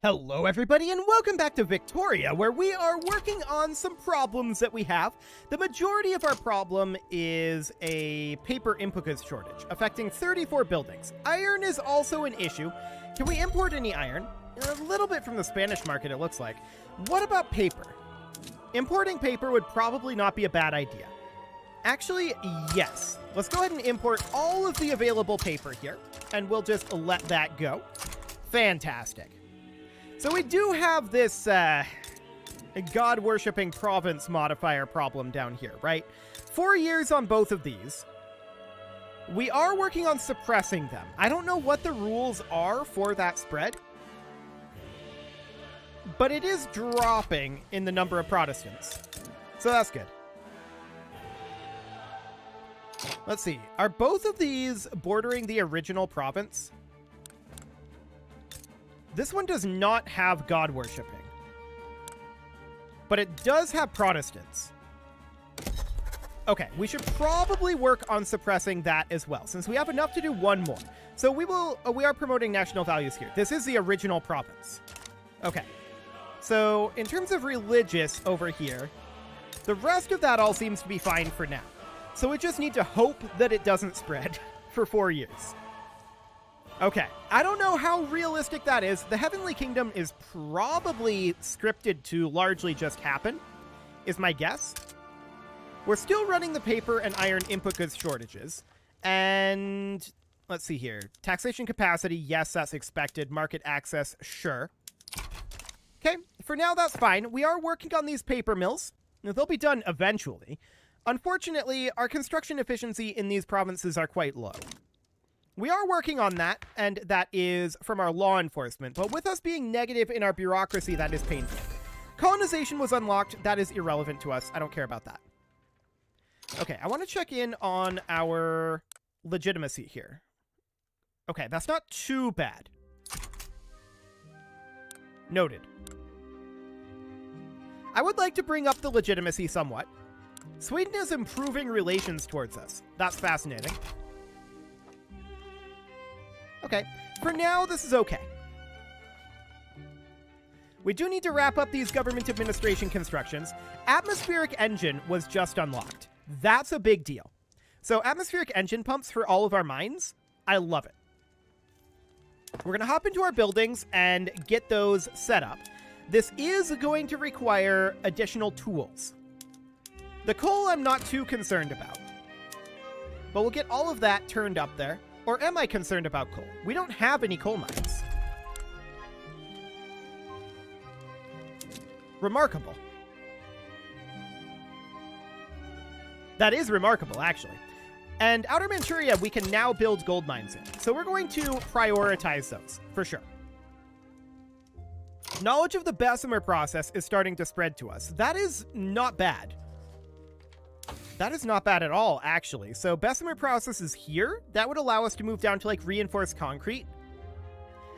Hello everybody and welcome back to Victoria, where we are working on some problems that we have. The majority of our problem is a paper input goods shortage, affecting 34 buildings. Iron is also an issue. Can we import any iron? A little bit from the Spanish market, it looks like. What about paper? Importing paper would probably not be a bad idea. Actually, yes. Let's go ahead and import all of the available paper here, and we'll just let that go. Fantastic. So we do have this God-worshipping province modifier problem down here, right? 4 years on both of these. We are working on suppressing them. I don't know what the rules are for that spread, but it is dropping in the number of Protestants. So that's good. Let's see. Are both of these bordering the original province? This one does not have God worshipping, but it does have Protestants. Okay, we should probably work on suppressing that as well, since we have enough to do one more. So we are promoting national values here. This is the original province. Okay, so in terms of religious over here, the rest of that all seems to be fine for now. So we just need to hope that it doesn't spread for 4 years. Okay, I don't know how realistic that is. The Heavenly Kingdom is probably scripted to largely just happen, is my guess. We're still running the paper and iron input goods shortages. And let's see here. Taxation capacity, yes, that's expected. Market access, sure. Okay, for now that's fine. We are working on these paper mills. They'll be done eventually. Unfortunately, our construction efficiency in these provinces are quite low. We are working on that, and that is from our law enforcement, but with us being negative in our bureaucracy, that is painful. Colonization was unlocked. That is irrelevant to us. I don't care about that. Okay, I want to check in on our legitimacy here. Okay, that's not too bad. Noted. I would like to bring up the legitimacy somewhat. Sweden is improving relations towards us. That's fascinating. Okay, for now, this is okay. We do need to wrap up these government administration constructions. Atmospheric engine was just unlocked. That's a big deal. So atmospheric engine pumps for all of our mines, I love it. We're going to hop into our buildings and get those set up. This is going to require additional tools. The coal I'm not too concerned about, but we'll get all of that turned up there. Or am I concerned about coal? We don't have any coal mines. Remarkable. That is remarkable, actually. And Outer Manchuria, we can now build gold mines in. So we're going to prioritize those, for sure. Knowledge of the Bessemer process is starting to spread to us. That is not bad. That is not bad at all, actually. So Bessemer process is here. That would allow us to move down to, like, reinforced concrete.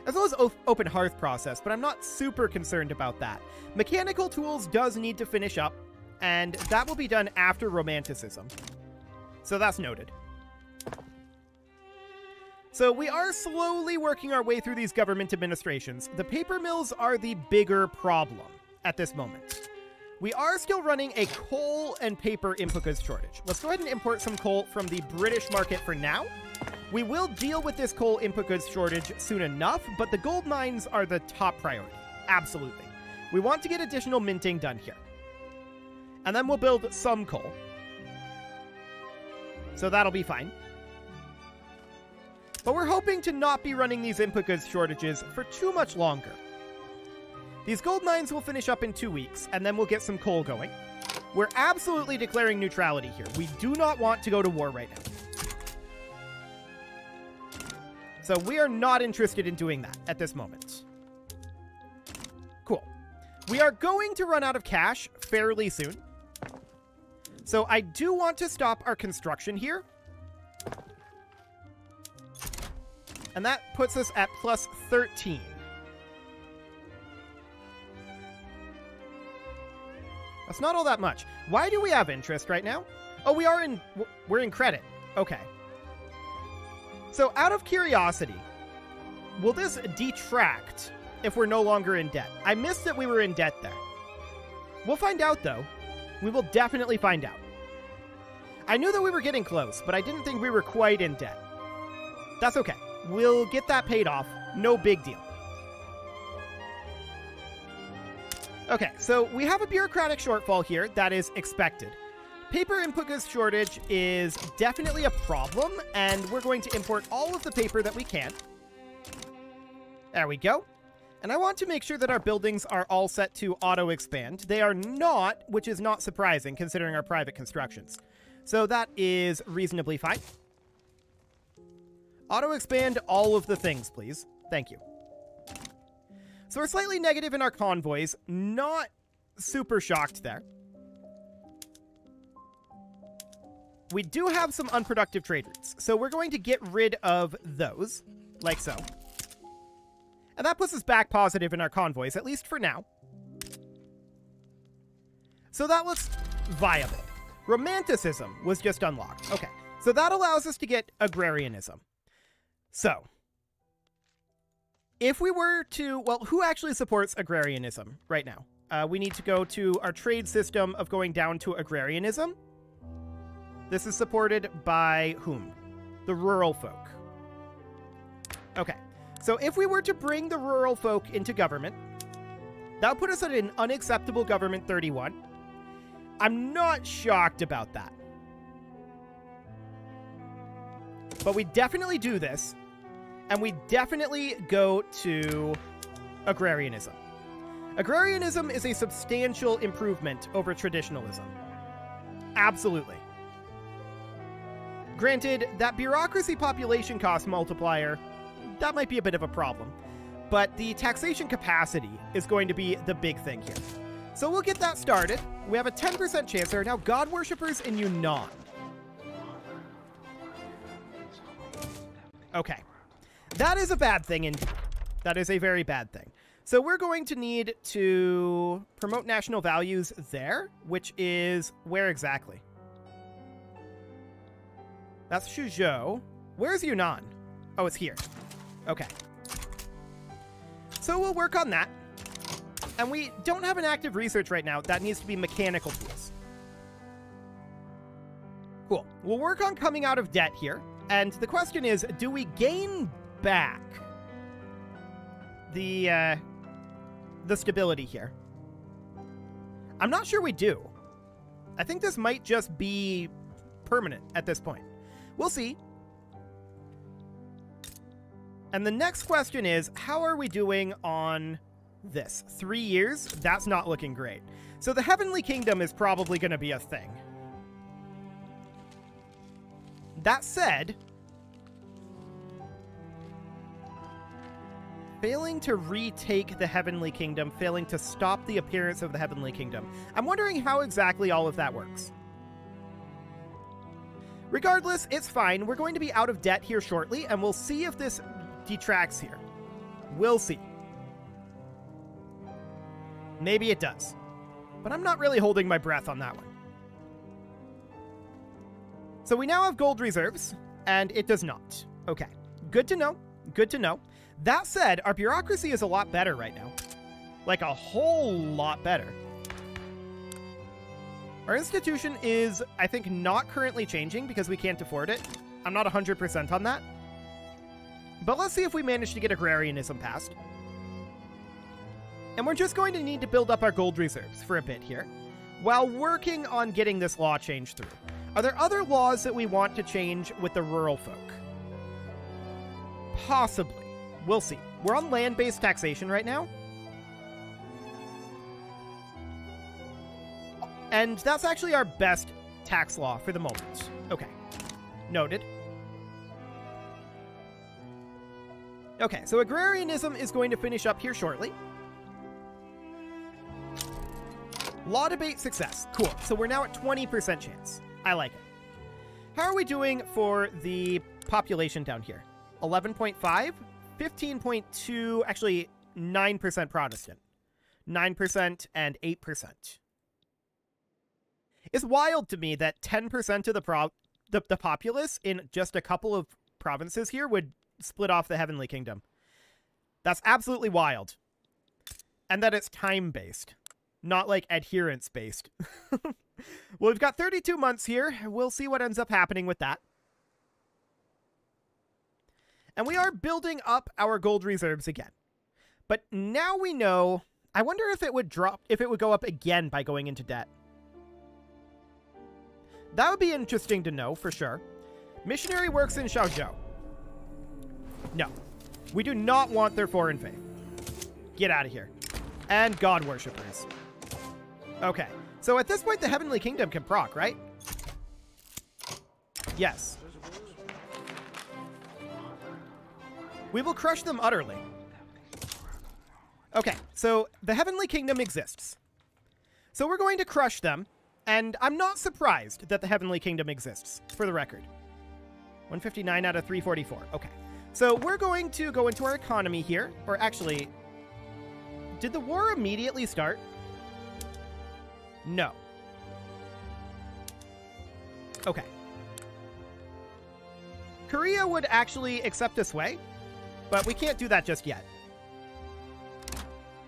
As well as open hearth process, but I'm not super concerned about that. Mechanical tools does need to finish up, and that will be done after Romanticism. So that's noted. So we are slowly working our way through these government administrations. The paper mills are the bigger problem at this moment. We are still running a coal and paper input goods shortage. Let's go ahead and import some coal from the British market for now. We will deal with this coal input goods shortage soon enough, but the gold mines are the top priority. Absolutely. We want to get additional minting done here. And then we'll build some coal. So that'll be fine. But we're hoping to not be running these input goods shortages for too much longer. These gold mines will finish up in 2 weeks, and then we'll get some coal going. We're absolutely declaring neutrality here. We do not want to go to war right now. So we are not interested in doing that at this moment. Cool. We are going to run out of cash fairly soon. So I do want to stop our construction here. And that puts us at plus 13. That's not all that much. Why do we have interest right now? Oh, we're in credit. Okay. So out of curiosity, will this detract if we're no longer in debt. I missed that we were in debt there. We'll find out, though. We will definitely find out. I knew that we were getting close, but I didn't think we were quite in debt. That's okay. We'll get that paid off. No big deal. Okay, so we have a bureaucratic shortfall here that is expected. Paper input goods shortage is definitely a problem, and we're going to import all of the paper that we can. There we go. And I want to make sure that our buildings are all set to auto-expand. They are not, which is not surprising considering our private constructions. So that is reasonably fine. Auto-expand all of the things, please. Thank you. So we're slightly negative in our convoys. Not super shocked there. We do have some unproductive trade routes, so we're going to get rid of those, like so. And that puts us back positive in our convoys, at least for now. So that looks viable. Romanticism was just unlocked. Okay, so that allows us to get agrarianism. So, if we were to... Well, who actually supports agrarianism right now? We need to go to our trade system of going down to agrarianism. This is supported by whom? The rural folk. Okay, so if we were to bring the rural folk into government, that would put us at an unacceptable government 31. I'm not shocked about that. But we definitely do this, and we definitely go to agrarianism. Agrarianism is a substantial improvement over traditionalism. Absolutely. Granted, that bureaucracy population cost multiplier, that might be a bit of a problem. But the taxation capacity is going to be the big thing here. So we'll get that started. We have a 10% chance. There are now God worshippers in Yunnan. Okay. That is a bad thing indeed. That is a very bad thing. So we're going to need to promote national values there, which is where exactly? That's Suzhou. Where's Yunnan? Oh, it's here. Okay. So we'll work on that. And we don't have an active research right now. That needs to be mechanical tools. Cool. We'll work on coming out of debt here. And the question is, do we gain back the stability here? I'm not sure we do. I think this might just be permanent at this point. We'll see. And the next question is, how are we doing on this? 3 years? That's not looking great. So the Heavenly Kingdom is probably going to be a thing. That said, failing to retake the Heavenly Kingdom, failing to stop the appearance of the Heavenly Kingdom. I'm wondering how exactly all of that works. Regardless, it's fine. We're going to be out of debt here shortly, and we'll see if this detracts here. We'll see. Maybe it does. But I'm not really holding my breath on that one. So we now have gold reserves, and it does not. Okay. Good to know. Good to know. That said, our bureaucracy is a lot better right now. Like a whole lot better. Our institution is, I think, not currently changing because we can't afford it. I'm not 100% on that. But let's see if we manage to get agrarianism passed. And we're just going to need to build up our gold reserves for a bit here, while working on getting this law changed through. Are there other laws that we want to change with the rural folk? Possibly. We'll see. We're on land-based taxation right now. And that's actually our best tax law for the moment. Okay. Noted. Okay, so agrarianism is going to finish up here shortly. Law debate success. Cool. So we're now at 20% chance. I like it. How are we doing for the population down here? 11.5? 15.2, actually 9% Protestant. 9% and 8%. It's wild to me that 10% of the populace in just a couple of provinces here would split off the Heavenly Kingdom. That's absolutely wild. and that it's time-based, not like adherence-based. Well, we've got 32 months here. We'll see what ends up happening with that. And we are building up our gold reserves again. But now we know... I wonder if it would go up again by going into debt. That would be interesting to know, for sure. Missionary works in Xiaozhou. No. We do not want their foreign faith. Get out of here. And God worshippers. Okay. So at this point, the Heavenly Kingdom can proc, right? Yes. We will crush them utterly. Okay, so the Heavenly Kingdom exists. So we're going to crush them, and I'm not surprised that the Heavenly Kingdom exists, for the record. 159 out of 344. Okay. So we're going to go into our economy here. Or actually, did the war immediately start? No. Okay. Korea would actually accept a sway, but we can't do that just yet.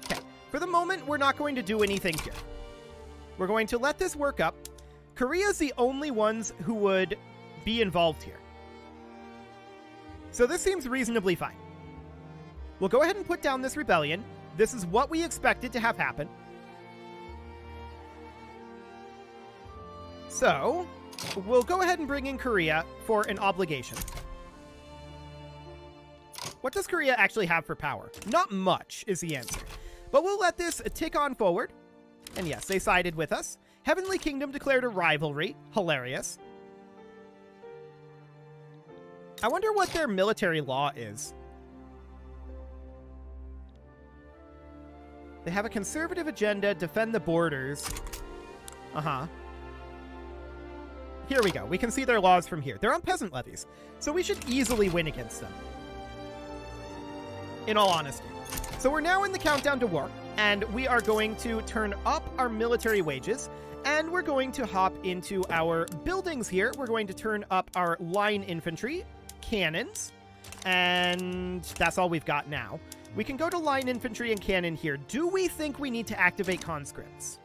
Okay. For the moment, we're not going to do anything here. We're going to let this work up. Korea's the only ones who would be involved here. So this seems reasonably fine. We'll go ahead and put down this rebellion. This is what we expected to have happen. So, we'll go ahead and bring in Korea for an obligation. What does Korea actually have for power? Not much is the answer. But we'll let this tick on forward. And yes, they sided with us. Heavenly Kingdom declared a rivalry. Hilarious. I wonder what their military law is. They have a conservative agenda, defend the borders. Uh-huh. Here we go. We can see their laws from here. They're on peasant levies, so we should easily win against them. In all honesty. So we're now in the countdown to war, and we are going to turn up our military wages, and we're going to hop into our buildings here. We're going to turn up our line infantry, cannons, and that's all we've got now. We can go to line infantry and cannon here. Do we think we need to activate conscripts?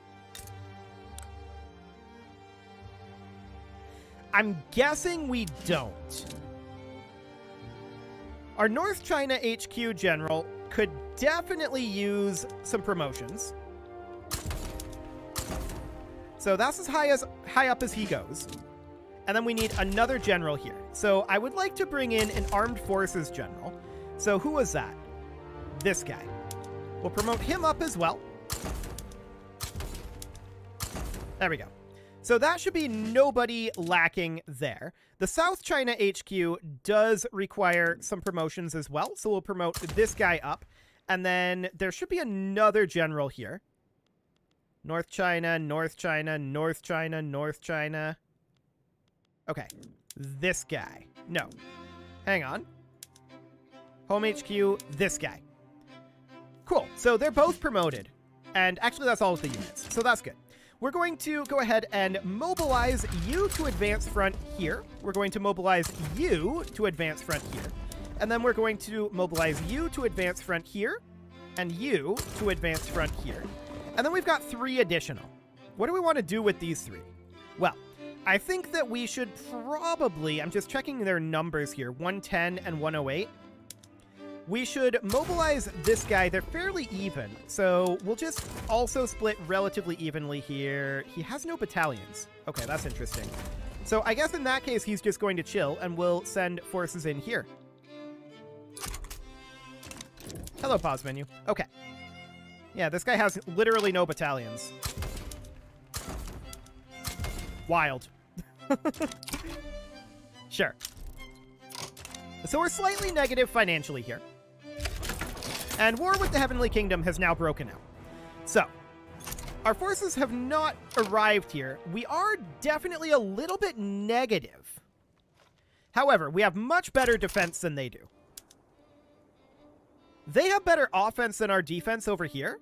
I'm guessing we don't. Our North China HQ general could definitely use some promotions. So that's as high up as he goes. And then we need another general here. So I would like to bring in an armed forces general. So who was that? This guy. We'll promote him up as well. There we go. So that should be nobody lacking there. The South China HQ does require some promotions as well. So we'll promote this guy up. And then there should be another general here. North China, North China, North China, North China. Okay. This guy. No. Hang on. Home HQ, this guy. Cool. So they're both promoted. And actually, that's all of the units. So that's good. We're going to go ahead and mobilize you to advance front here. We're going to mobilize you to advance front here. And then we're going to mobilize you to advance front here. And you to advance front here. And then we've got 3 additional. What do we want to do with these 3? Well, I think that we should probably... I'm just checking their numbers here. 110 and 108. We should mobilize this guy. They're fairly even. So we'll just also split relatively evenly here. He has no battalions. Okay, that's interesting. So I guess in that case, he's just going to chill, and we'll send forces in here. Hello, pause menu. Okay. Yeah, this guy has literally no battalions. Wild. Sure. So we're slightly negative financially here. And war with the Heavenly Kingdom has now broken out. So, our forces have not arrived here. We are definitely a little bit negative. However, we have much better defense than they do. They have better offense than our defense over here.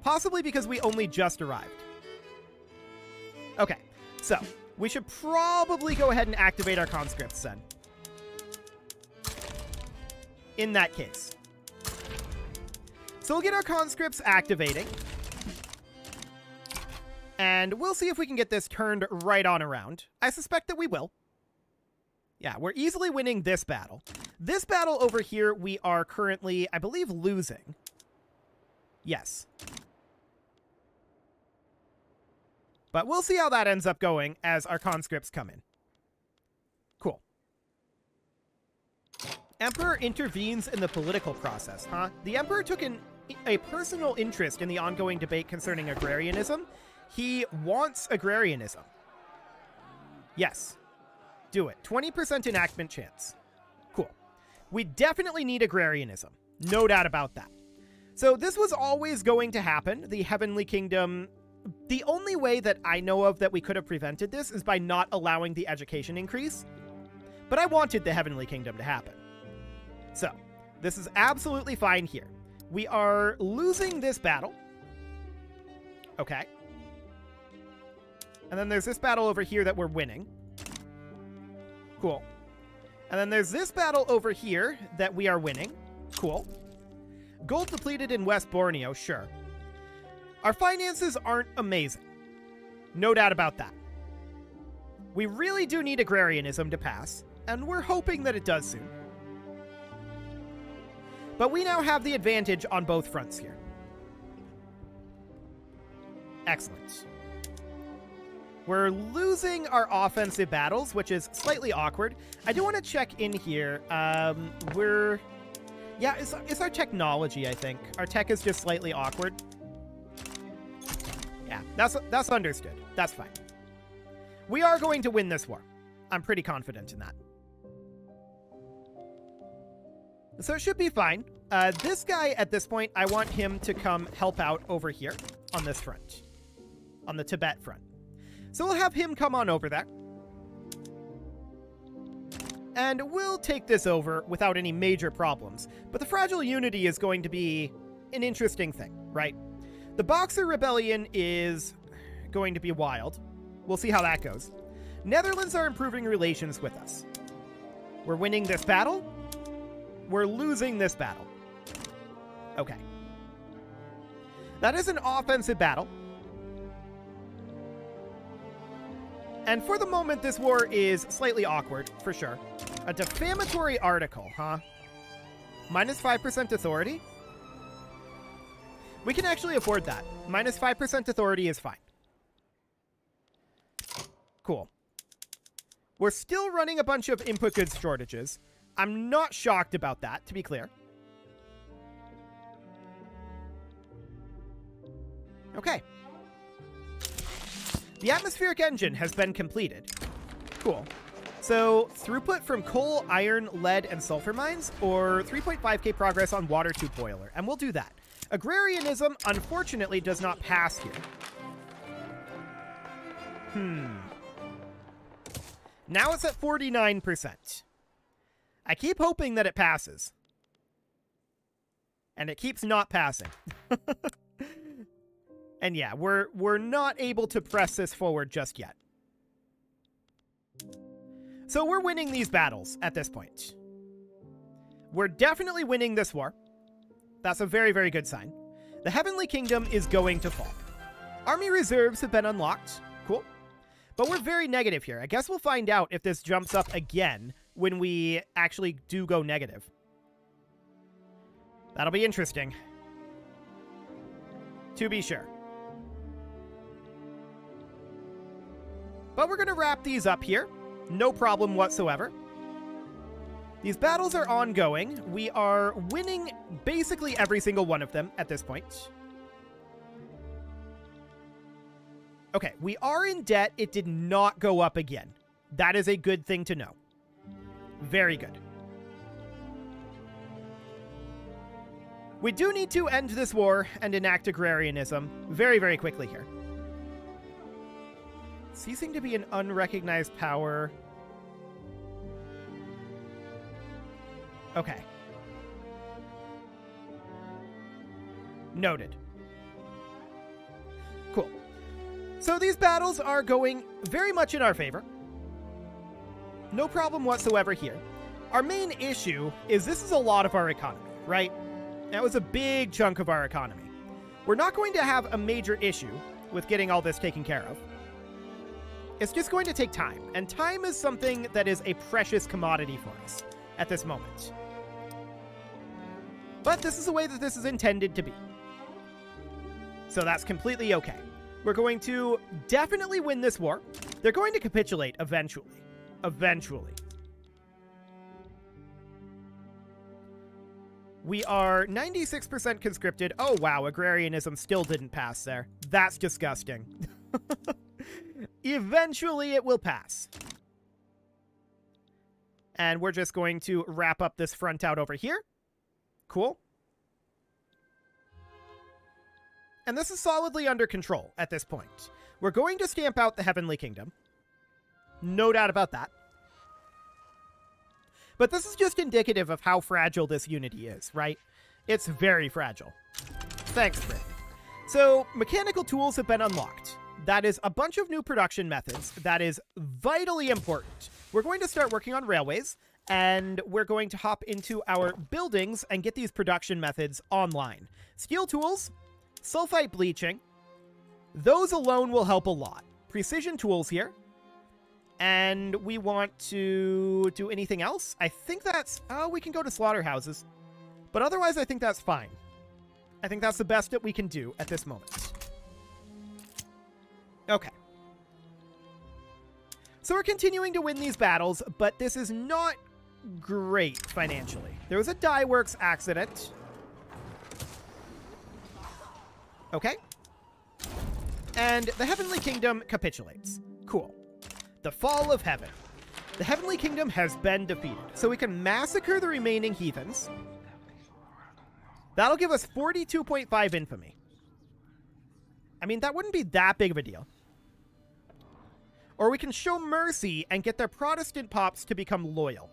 Possibly because we only just arrived. Okay, so we should probably go ahead and activate our conscripts then. In that case. So we'll get our conscripts activating. And we'll see if we can get this turned right on around. I suspect that we will. Yeah, we're easily winning this battle. This battle over here, we are currently, I believe, losing. Yes. But we'll see how that ends up going as our conscripts come in. Cool. Emperor intervenes in the political process, huh? The Emperor took a personal interest in the ongoing debate concerning agrarianism. He wants agrarianism. Yes. Do it. 20% enactment chance. Cool. We definitely need agrarianism. No doubt about that. So this was always going to happen. The Heavenly Kingdom... The only way that I know of that we could have prevented this is by not allowing the education increase. But I wanted the Heavenly Kingdom to happen. So, this is absolutely fine here. We are losing this battle. Okay. And then there's this battle over here that we're winning. Cool. And then there's this battle over here that we are winning. Cool. Gold depleted in West Borneo, sure. Our finances aren't amazing. No doubt about that. We really do need agrarianism to pass, and we're hoping that it does soon. But we now have the advantage on both fronts here. Excellent. We're losing our offensive battles, which is slightly awkward. I do want to check in here. Yeah, it's our technology, I think. Our tech is just slightly awkward. Yeah, that's understood. That's fine. We are going to win this war. I'm pretty confident in that. So it should be fine. This guy, at this point, I want him to come help out over here on this front. On the Tibet front. So we'll have him come on over there. And we'll take this over without any major problems. But the Fragile Unity is going to be an interesting thing, right? The Boxer Rebellion is going to be wild. We'll see how that goes. Netherlands are improving relations with us. We're winning this battle. We're losing this battle. Okay. That is an offensive battle. And for the moment, this war is slightly awkward, for sure. A defamatory article, huh? Minus 5% authority? We can actually afford that. Minus 5% authority is fine. Cool. We're still running a bunch of input goods shortages. I'm not shocked about that, to be clear. Okay. The atmospheric engine has been completed. Cool. So, throughput from coal, iron, lead, and sulfur mines, or 3.5k progress on water tube boiler. And we'll do that. Agrarianism, unfortunately, does not pass here. Now it's at 49%. I keep hoping that it passes. And it keeps not passing. And yeah, we're not able to press this forward just yet. So we're winning these battles at this point. We're definitely winning this war. That's a very, very good sign. The Heavenly Kingdom is going to fall. Army reserves have been unlocked. Cool. But we're very negative here. I guess we'll find out if this jumps up again when we actually do go negative. That'll be interesting. To be sure. But we're going to wrap these up here. No problem whatsoever. These battles are ongoing. We are winning basically every single one of them at this point. Okay, we are in debt. It did not go up again. That is a good thing to know. Very good. We do need to end this war and enact agrarianism very, very quickly here. Ceasing to be an unrecognized power. Okay. Noted. Cool. So these battles are going very much in our favor. No problem whatsoever here. Our main issue is this is a lot of our economy, right? That was a big chunk of our economy. We're not going to have a major issue with getting all this taken care of. It's just going to take time, and time is something that is a precious commodity for us at this moment. But this is the way that this is intended to be. So that's completely okay. We're going to definitely win this war. They're going to capitulate eventually. Eventually. We are 96% conscripted. Oh, wow. Agrarianism still didn't pass there. That's disgusting. Eventually, it will pass. And we're just going to wrap up this front out over here. Cool. And this is solidly under control at this point. We're going to stamp out the Heavenly Kingdom. No doubt about that. But this is just indicative of how fragile this unity is, right? It's very fragile. Thanks, Brit. So, mechanical tools have been unlocked. That is a bunch of new production methods. That is vitally important. We're going to start working on railways, and we're going to hop into our buildings and get these production methods online. Steel tools, sulfite bleaching, those alone will help a lot. Precision tools here. And we want to do anything else? I think that's... Oh, we can go to slaughterhouses. But otherwise, I think that's fine. I think that's the best that we can do at this moment. Okay. So we're continuing to win these battles, but this is not great financially. There was a dye works accident. Okay. And the Heavenly Kingdom capitulates. Cool. The fall of heaven. The Heavenly Kingdom has been defeated. So we can massacre the remaining heathens. That'll give us 42.5 infamy. I mean, that wouldn't be that big of a deal. Or we can show mercy and get their Protestant pops to become loyal.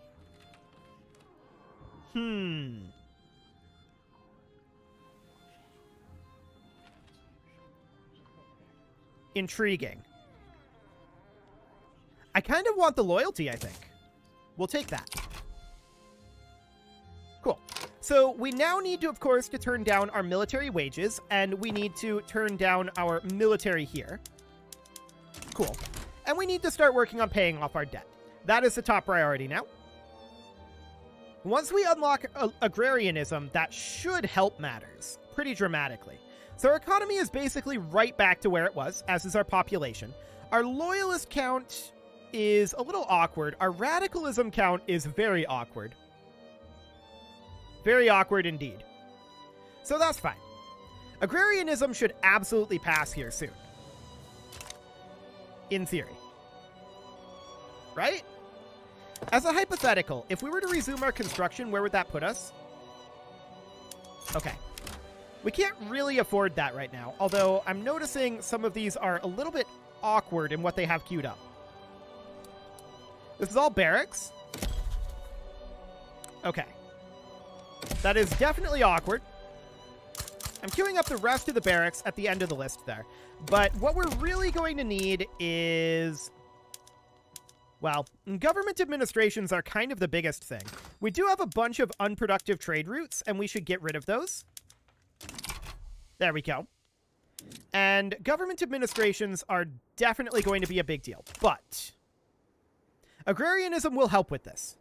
Intriguing. I kind of want the loyalty, I think. We'll take that. Cool. So we now need to, of course, to turn down our military wages, and we need to turn down our military here. Cool. And we need to start working on paying off our debt. That is the top priority now. Once we unlock agrarianism, that should help matters pretty dramatically. So our economy is basically right back to where it was, as is our population. Our loyalist count is a little awkward. Our radicalism count is very awkward. Very awkward indeed. So that's fine. Agrarianism should absolutely pass here soon. In theory. Right? As a hypothetical, if we were to resume our construction, where would that put us? Okay. We can't really afford that right now, although I'm noticing some of these are a little bit awkward in what they have queued up. This is all barracks. Okay. That is definitely awkward. I'm queuing up the rest of the barracks at the end of the list there. But what we're really going to need is... Well, government administrations are kind of the biggest thing. We do have a bunch of unproductive trade routes, and we should get rid of those. There we go. And government administrations are definitely going to be a big deal. But agrarianism will help with this.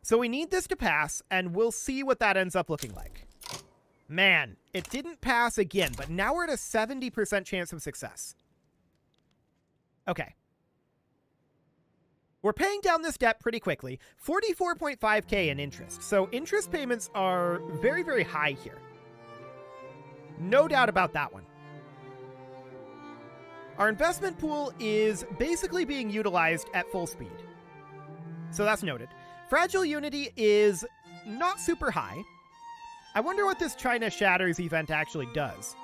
So we need this to pass, and we'll see what that ends up looking like. Man, it didn't pass again, but now we're at a 70% chance of success. Okay. We're paying down this debt pretty quickly. 44.5k in interest. So interest payments are very, very high here. No doubt about that one. Our investment pool is basically being utilized at full speed. So that's noted. Fragile Unity is not super high. I wonder what this China Shatters event actually does.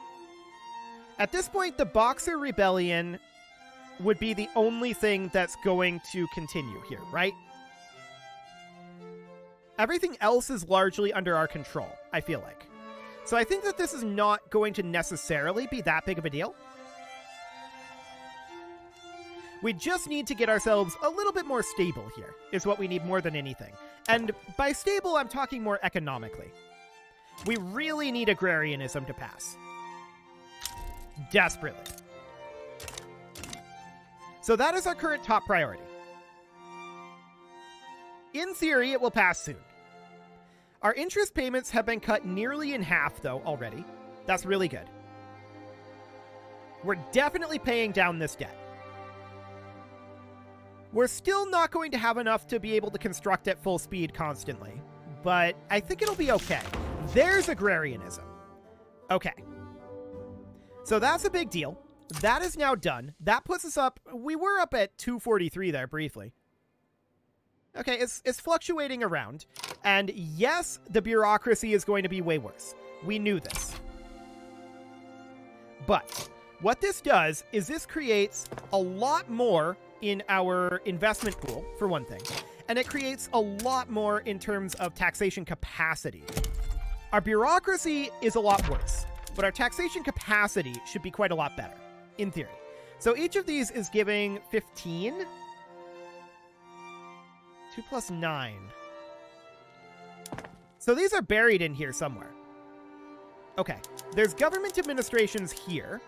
At this point, the Boxer Rebellion would be the only thing that's going to continue here, right? Everything else is largely under our control, I feel like. So I think that this is not going to necessarily be that big of a deal. We just need to get ourselves a little bit more stable here, is what we need more than anything. And by stable, I'm talking more economically. We really need agrarianism to pass. Desperately. So that is our current top priority. In theory, it will pass soon. Our interest payments have been cut nearly in half, though, already. That's really good. We're definitely paying down this debt. We're still not going to have enough to be able to construct at full speed constantly, but I think it'll be okay. There's agrarianism. Okay. So that's a big deal. That is now done. That puts us up. We were up at 243 there briefly. Okay, it's fluctuating around. And yes, the bureaucracy is going to be way worse. We knew this. But what this does is this creates a lot more in our investment pool, for one thing. And it creates a lot more in terms of taxation capacity. Our bureaucracy is a lot worse, but our taxation capacity should be quite a lot better, in theory. So each of these is giving 15. 2 plus 9. So these are buried in here somewhere. Okay, there's government administrations here.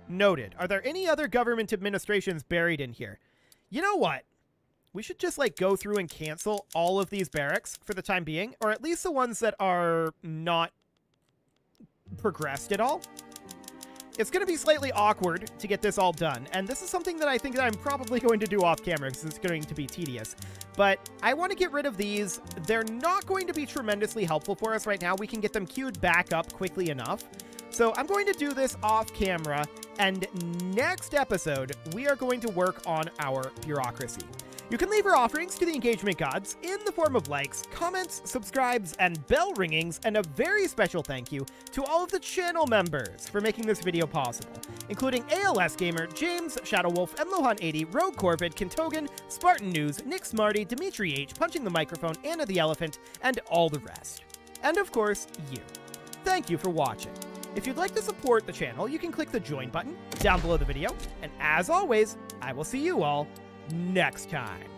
Noted. Are there any other government administrations buried in here? You know what? We should just, like, go through and cancel all of these barracks for the time being, or at least the ones that are not progressed at all. It's going to be slightly awkward to get this all done, and this is something that I think that I'm probably going to do off camera because it's going to be tedious. But I want to get rid of these. They're not going to be tremendously helpful for us right now. We can get them queued back up quickly enough. So I'm going to do this off camera, and next episode, we are going to work on our bureaucracy. You can leave your offerings to the engagement gods in the form of likes, comments, subscribes, and bell ringings, and a very special thank you to all of the channel members for making this video possible, including ALS Gamer, James, Shadowwolf, MLohan80, Rogue Corvid, Kintogan, Spartan News, Nick Smarty, Dimitri H, Punching the Microphone, Anna the Elephant, and all the rest. And of course, you. Thank you for watching. If you'd like to support the channel, you can click the join button down below the video, and as always, I will see you all next time.